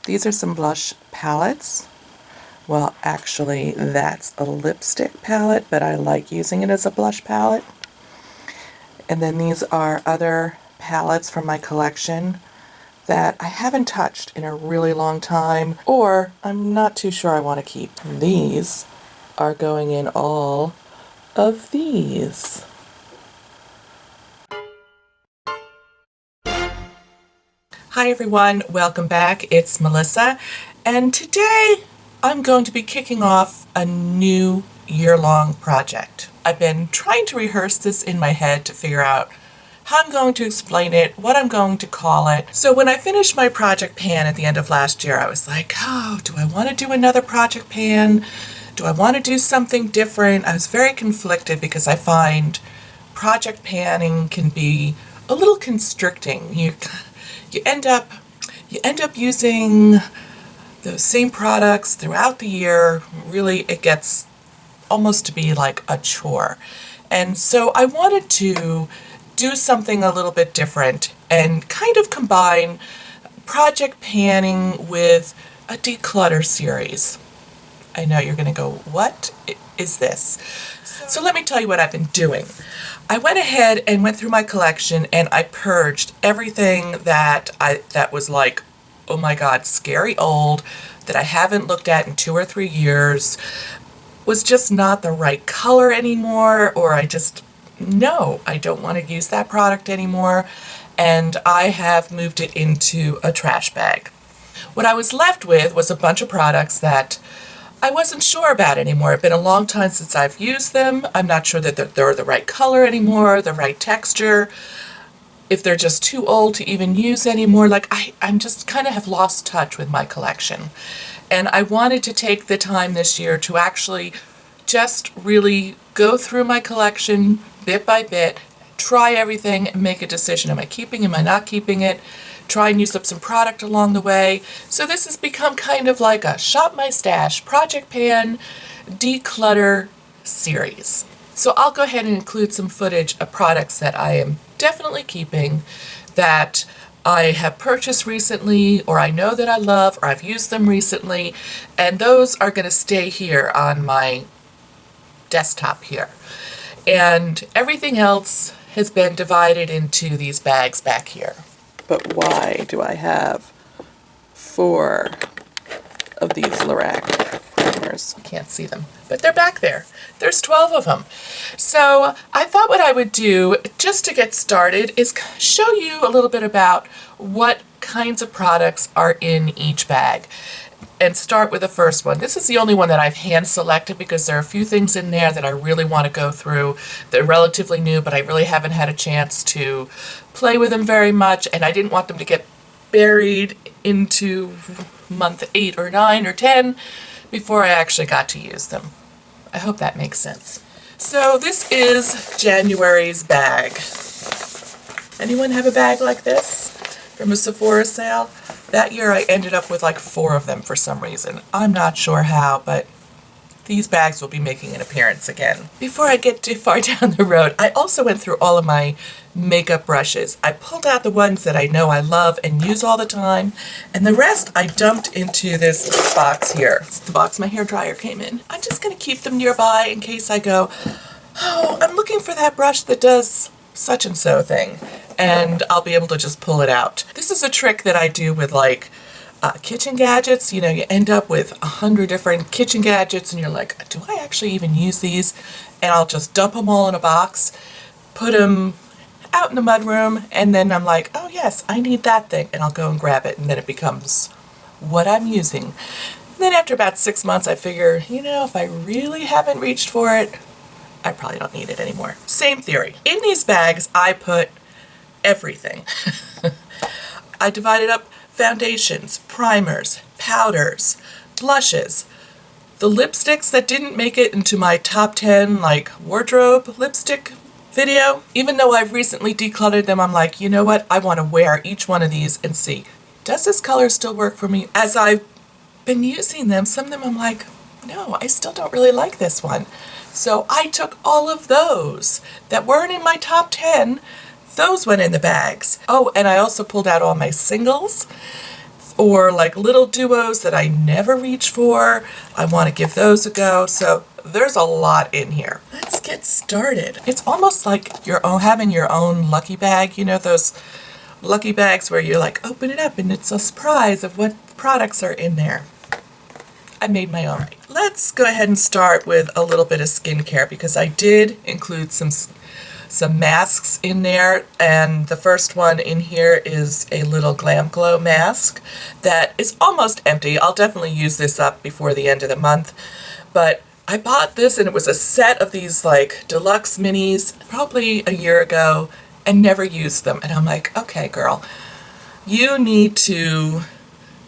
These are some blush palettes. Well, actually, that's a lipstick palette, but I like using it as a blush palette. And then these are other palettes from my collection that I haven't touched in a really long time, or I'm not too sure I want to keep. These are going in all of these. Hi everyone, welcome back. It's Melissa, and today I'm going to be kicking off a new year-long project. I've been trying to rehearse this in my head to figure out how I'm going to explain it, what I'm going to call it. So when I finished my project pan at the end of last year, I was like, oh, do I want to do another project pan? Do I want to do something different? I was very conflicted because I find project panning can be a little constricting. You end up using those same products throughout the year. Really, it gets almost to be like a chore. And so I wanted to do something a little bit different and kind of combine project panning with a declutter series. I know you're going to go, what is this? So let me tell you what I've been doing. I went ahead and went through my collection and I purged everything that was like, oh my God, scary old, that I haven't looked at in 2 or 3 years, was just not the right color anymore, or no, I don't want to use that product anymore, and I have moved it into a trash bag. What I was left with was a bunch of products that I wasn't sure about anymore. It's been a long time since I've used them. I'm not sure that they're the right color anymore, the right texture, if they're just too old to even use anymore. Like I'm just kind of have lost touch with my collection. And I wanted to take the time this year to actually just really go through my collection bit by bit, try everything and make a decision. Am I keeping, am I not keeping it? Try and use up some product along the way. So this has become kind of like a Shop My Stash Project Pan Declutter series. So I'll go ahead and include some footage of products that I am definitely keeping, that I have purchased recently, or I know that I love, or I've used them recently, and those are going to stay here on my desktop here. And everything else has been divided into these bags back here. But why do I have 4 of these Lorac primers? You can't see them, but they're back there. There's 12 of them. So I thought what I would do, just to get started, is show you a little bit about what kinds of products are in each bag. And start with the first one. This is the only one that I've hand selected because there are a few things in there that I really want to go through. They're relatively new, but I really haven't had a chance to play with them very much, and I didn't want them to get buried into month 8 or 9 or 10 before I actually got to use them. I hope that makes sense. So this is January's bag. Anyone have a bag like this from a Sephora sale? That year I ended up with like 4 of them for some reason. I'm not sure how, but these bags will be making an appearance again. Before I get too far down the road, I also went through all of my makeup brushes. I pulled out the ones that I know I love and use all the time, and the rest I dumped into this box here. It's the box my hairdryer came in. I'm just going to keep them nearby in case I go, oh, I'm looking for that brush that does such and so thing, and I'll be able to just pull it out. This is a trick that I do with like kitchen gadgets. You know, you end up with 100 different kitchen gadgets and you're like, do I actually even use these? And I'll just dump them all in a box, put them out in the mudroom, and then I'm like, oh yes, I need that thing, and I'll go and grab it, and then it becomes what I'm using. And then after about 6 months I figure, you know, if I really haven't reached for it, I probably don't need it anymore. Same theory. In these bags I put everything. I divided up foundations, primers, powders, blushes, the lipsticks that didn't make it into my top 10 like wardrobe lipstick video. Even though I've recently decluttered them, I'm like, you know what? I want to wear each one of these and see, does this color still work for me? As I've been using them, some of them I'm like, no, I still don't really like this one. So I took all of those that weren't in my top 10, those went in the bags. Oh, and I also pulled out all my singles. or like little duos that I never reach for. I want to give those a go. So there's a lot in here. Let's get started. It's almost like having your own lucky bag. You know those lucky bags where you like open it up and it's a surprise of what products are in there. I made my own. Let's go ahead and start with a little bit of skincare because I did include some masks in there, and the first one in here is a little Glam Glow mask that is almost empty. I'll definitely use this up before the end of the month, but I bought this and it was a set of these like deluxe minis probably a year ago and never used them, and I'm like, okay girl, you need to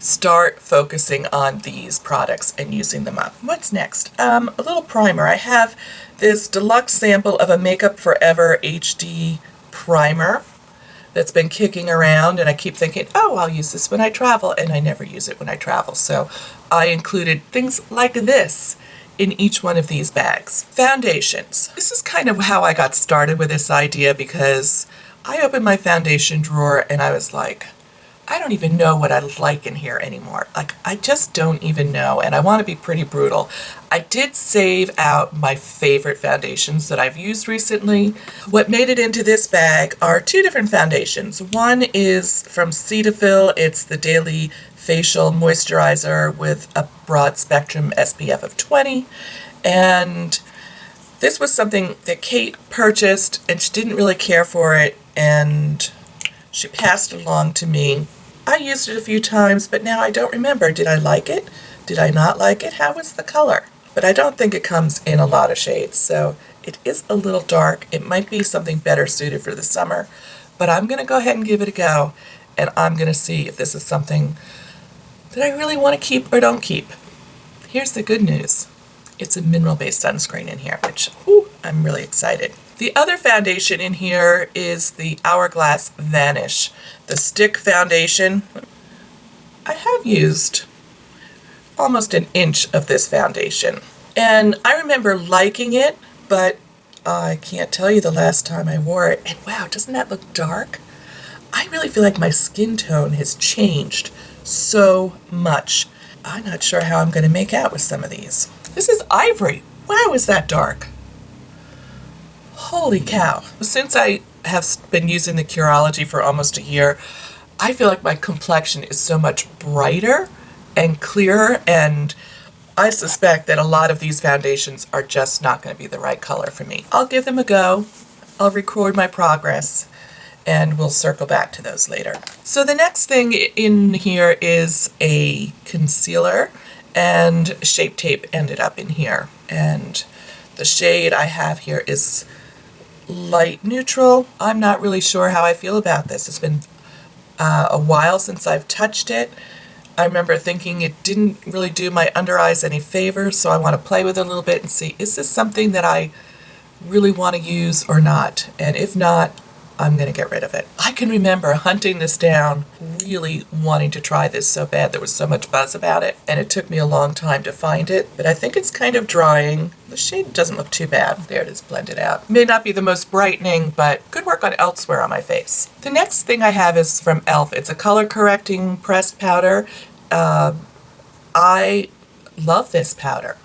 start focusing on these products and using them up. What's next? A little primer. I have this deluxe sample of a Makeup Forever HD primer that's been kicking around, and I keep thinking, oh, I'll use this when I travel, and I never use it when I travel. So I included things like this in each one of these bags. Foundations. This is kind of how I got started with this idea because I opened my foundation drawer and I was like, I don't even know what I like in here anymore. Like, I just don't even know, and I want to be pretty brutal. I did save out my favorite foundations that I've used recently. What made it into this bag are two different foundations. One is from Cetaphil. It's the Daily Facial Moisturizer with a broad spectrum SPF of 20. And this was something that Kate purchased, and she didn't really care for it, and she passed it along to me. I used it a few times, but now I don't remember. Did I like it? Did I not like it? How was the color? But I don't think it comes in a lot of shades, so it is a little dark. It might be something better suited for the summer, but I'm going to go ahead and give it a go, and I'm going to see if this is something that I really want to keep or don't keep. Here's the good news. It's a mineral-based sunscreen in here, which I'm really excited. The other foundation in here is the Hourglass Vanish, the stick foundation. I have used almost an inch of this foundation, and I remember liking it, but I can't tell you the last time I wore it. And wow, doesn't that look dark? I really feel like my skin tone has changed so much. I'm not sure how I'm going to make out with some of these. This is ivory. Wow, is that dark? Holy cow. Since I have been using the Curology for almost a year, I feel like my complexion is so much brighter and clearer, and I suspect that a lot of these foundations are just not going to be the right color for me. I'll give them a go. I'll record my progress, and we'll circle back to those later. So the next thing in here is a concealer, and Shape Tape ended up in here. And the shade I have here is light neutral. I'm not really sure how I feel about this. It's been a while since I've touched it. I remember thinking it didn't really do my under eyes any favors, so I want to play with it a little bit and see, is this something that I really want to use or not? And if not, I'm going to get rid of it. I can remember hunting this down, really wanting to try this so bad. There was so much buzz about it, and it took me a long time to find it, but I think it's kind of drying. The shade doesn't look too bad. There it is, blended out. May not be the most brightening, but good work on elsewhere on my face. The next thing I have is from e.l.f. It's a color correcting pressed powder. I love this powder,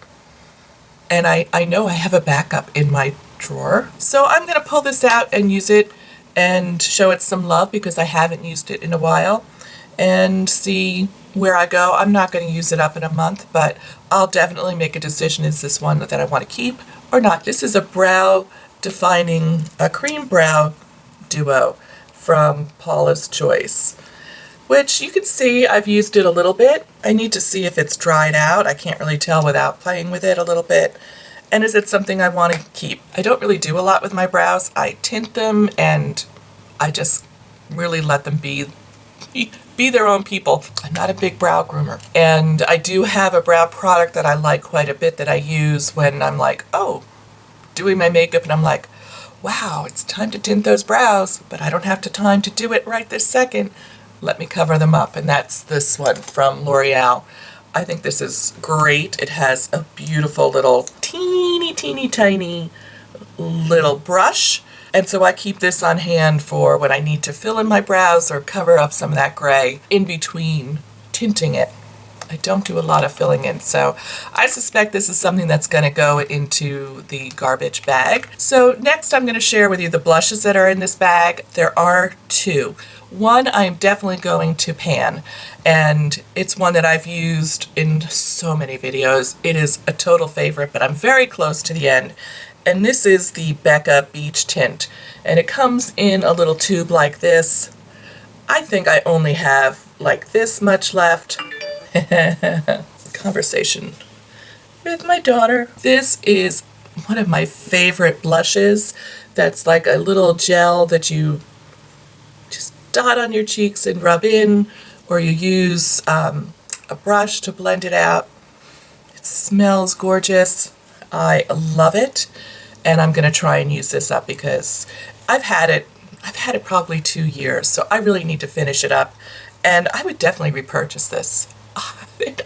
and I know I have a backup in my drawer, so I'm going to pull this out and use it and show it some love because I haven't used it in a while, and see where I go. I'm not going to use it up in a month, but I'll definitely make a decision, is this one that I want to keep or not. This is a brow defining, a cream brow duo from Paula's Choice, which you can see I've used it a little bit. I need to see if it's dried out. I can't really tell without playing with it a little bit. And is it something I want to keep? I don't really do a lot with my brows. I tint them and I just really let them be their own people. I'm not a big brow groomer. And I do have a brow product that I like quite a bit that I use when I'm like, oh, doing my makeup, and I'm like, wow, it's time to tint those brows, but I don't have the time to do it right this second. Let me cover them up, and that's this one from L'Oreal. I think this is great. It has a beautiful little teeny tiny little brush, and so I keep this on hand for when I need to fill in my brows or cover up some of that gray in between tinting it. I don't do a lot of filling in, so I suspect this is something that's going to go into the garbage bag. So next I'm going to share with you the blushes that are in this bag. There are two. One I'm definitely going to pan, and it's one that I've used in so many videos. It is a total favorite, but I'm very close to the end. And this is the Becca Beach Tint, and it comes in a little tube like this. I think I only have like this much left. Conversation with my daughter. This is one of my favorite blushes. That's like a little gel that you just dot on your cheeks and rub in, or you use a brush to blend it out. It smells gorgeous. I love it, and I'm gonna try and use this up because I've had it probably 2 years, so I really need to finish it up, and I would definitely repurchase this.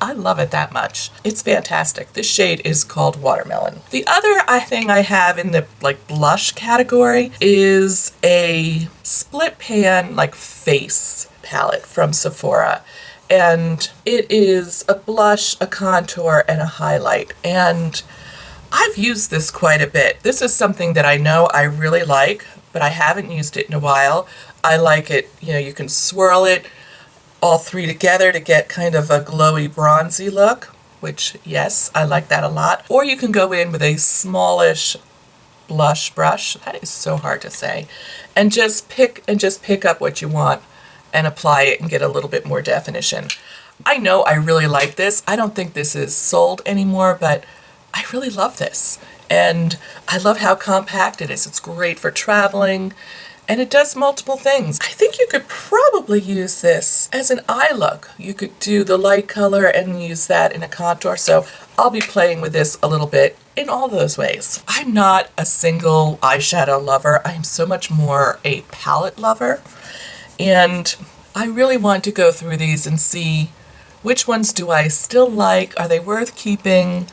I love it that much. It's fantastic. This shade is called Watermelon. The other thing I have in the blush category is a split pan face palette from Sephora. And it is a blush, a contour, and a highlight. And I've used this quite a bit. This is something that I know I really like, but I haven't used it in a while. I like it, you can swirl it all three together to get kind of a glowy bronzy look, which yes, I like that a lot. Or you can go in with a smallish blush brush, that is so hard to say, and just pick up what you want and apply it and get a little bit more definition. I know I really like this. I don't think this is sold anymore, but I really love this. And I love how compact it is. It's great for traveling. And it does multiple things. I think you could probably use this as an eye look. You could do the light color and use that in a contour. So I'll be playing with this a little bit in all those ways. I'm not a single eyeshadow lover. I'm so much more a palette lover. And I really want to go through these and see which ones do I still like. Are they worth keeping?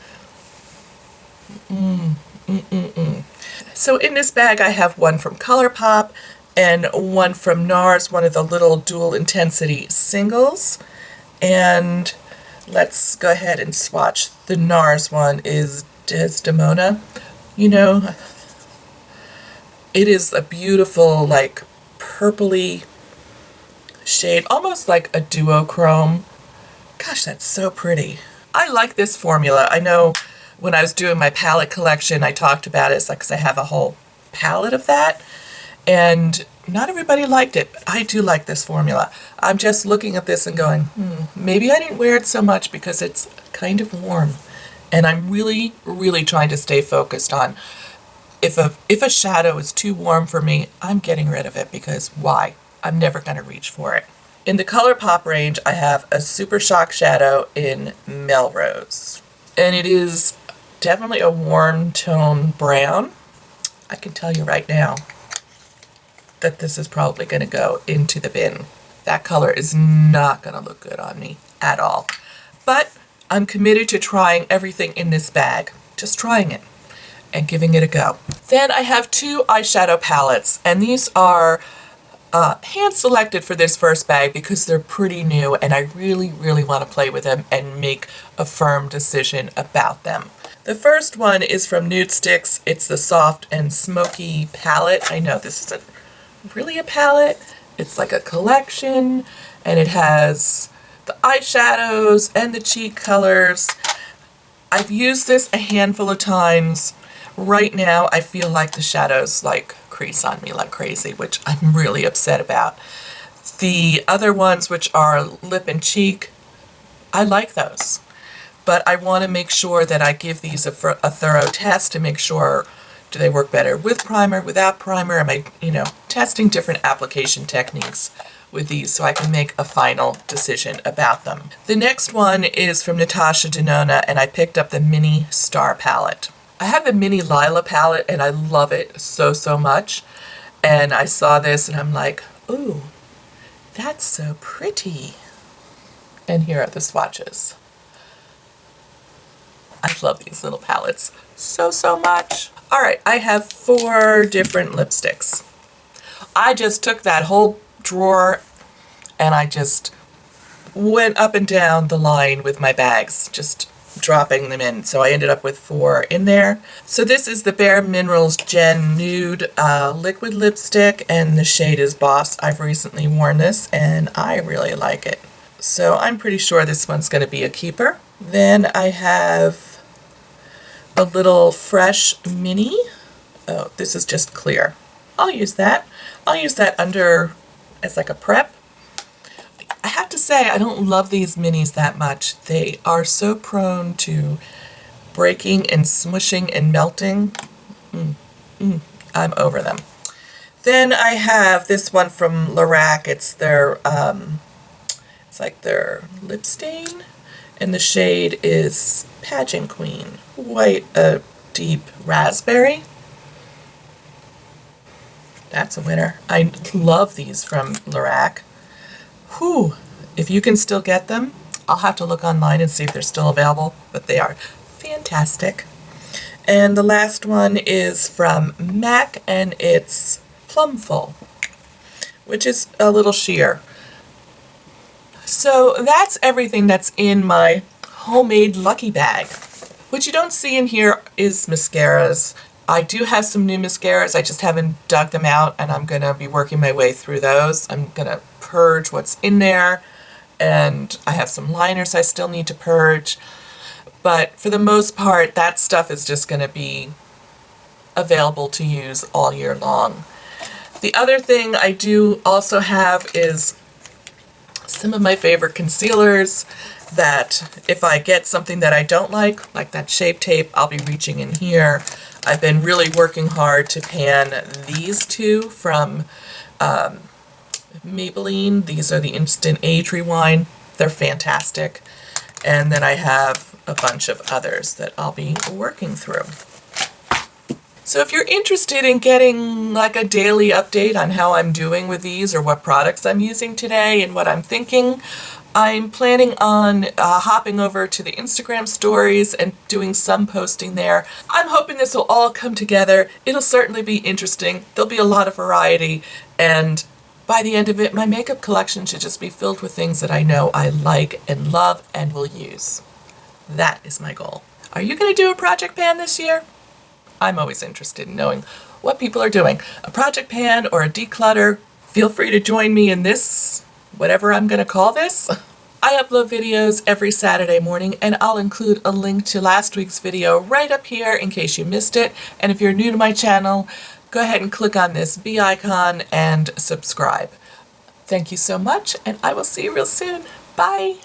So in this bag I have one from ColourPop and one from NARS, one of the little dual intensity singles. And let's go ahead and swatch. The NARS one is Desdemona. It is a beautiful purpley shade, almost like a duochrome. Gosh, that's so pretty. I like this formula. I know when I was doing my palette collection, I talked about it because I have a whole palette of that, and not everybody liked it, but I do like this formula. I'm just looking at this and going, maybe I didn't wear it so much because it's kind of warm, and I'm really, really trying to stay focused on if a shadow is too warm for me, I'm getting rid of it because why? I'm never going to reach for it. In the ColourPop range, I have a Super Shock shadow in Melrose, and it is definitely a warm tone brown. I can tell you right now that this is probably going to go into the bin. That color is not going to look good on me at all. But I'm committed to trying everything in this bag. Just trying it and giving it a go. Then I have two eyeshadow palettes, and these are hand selected for this first bag because they're pretty new and I really, really want to play with them and make a firm decision about them. The first one is from Nude Sticks. It's the Soft and Smoky palette. I know this isn't really a palette. It's like a collection, and it has the eyeshadows and the cheek colors. I've used this a handful of times. Right now, I feel like the shadows crease on me like crazy, which I'm really upset about. The other ones, which are lip and cheek, I like those. But I want to make sure that I give these a thorough test to make sure, do they work better with primer, without primer? Am I, testing different application techniques with these so I can make a final decision about them. The next one is from Natasha Denona, and I picked up the Mini Star palette. I have the Mini Lila palette, and I love it so, so much. And I saw this, and I'm like, ooh, that's so pretty. And here are the swatches. I love these little palettes so, so much. All right, I have 4 different lipsticks. I just took that whole drawer and I just went up and down the line with my bags, just dropping them in. So I ended up with 4 in there. So this is the Bare Minerals Gen Nude liquid lipstick, and the shade is Boss. I've recently worn this and I really like it. So I'm pretty sure this one's going to be a keeper. Then I have a little Fresh Mini. Oh, this is just clear. I'll use that. I'll use that under as like a prep. I have to say, I don't love these minis that much. They are so prone to breaking and smushing and melting. I'm over them. Then I have this one from Lorac. It's their, it's like their lip stain, and the shade is Pageant Queen. Quite a deep raspberry. That's a winner. I love these from Lorac. Whew, if you can still get them, I'll have to look online and see if they're still available, but they are fantastic. And the last one is from MAC, and it's Plumful, which is a little sheer. So that's everything that's in my homemade lucky bag. What you don't see in here is mascaras. I do have some new mascaras, I just haven't dug them out, and I'm going to be working my way through those. I'm going to purge what's in there, and I have some liners I still need to purge. But for the most part, that stuff is just going to be available to use all year long. The other thing I do also have is some of my favorite concealers that if I get something that I don't like that Shape Tape, I'll be reaching in here. I've been really working hard to pan these two from Maybelline. These are the Instant Age Rewind. They're fantastic. And then I have a bunch of others that I'll be working through. So if you're interested in getting like a daily update on how I'm doing with these or what products I'm using today and what I'm thinking, I'm planning on hopping over to the Instagram stories and doing some posting there. I'm hoping this will all come together. It'll certainly be interesting. There'll be a lot of variety, and by the end of it, my makeup collection should just be filled with things that I know I like and love and will use. That is my goal. Are you going to do a project pan this year? I'm always interested in knowing what people are doing. A project pan or a declutter. Feel free to join me in this, whatever I'm going to call this. I upload videos every Saturday morning, and I'll include a link to last week's video right up here in case you missed it. And if you're new to my channel, go ahead and click on this B icon and subscribe. Thank you so much, and I will see you real soon. Bye!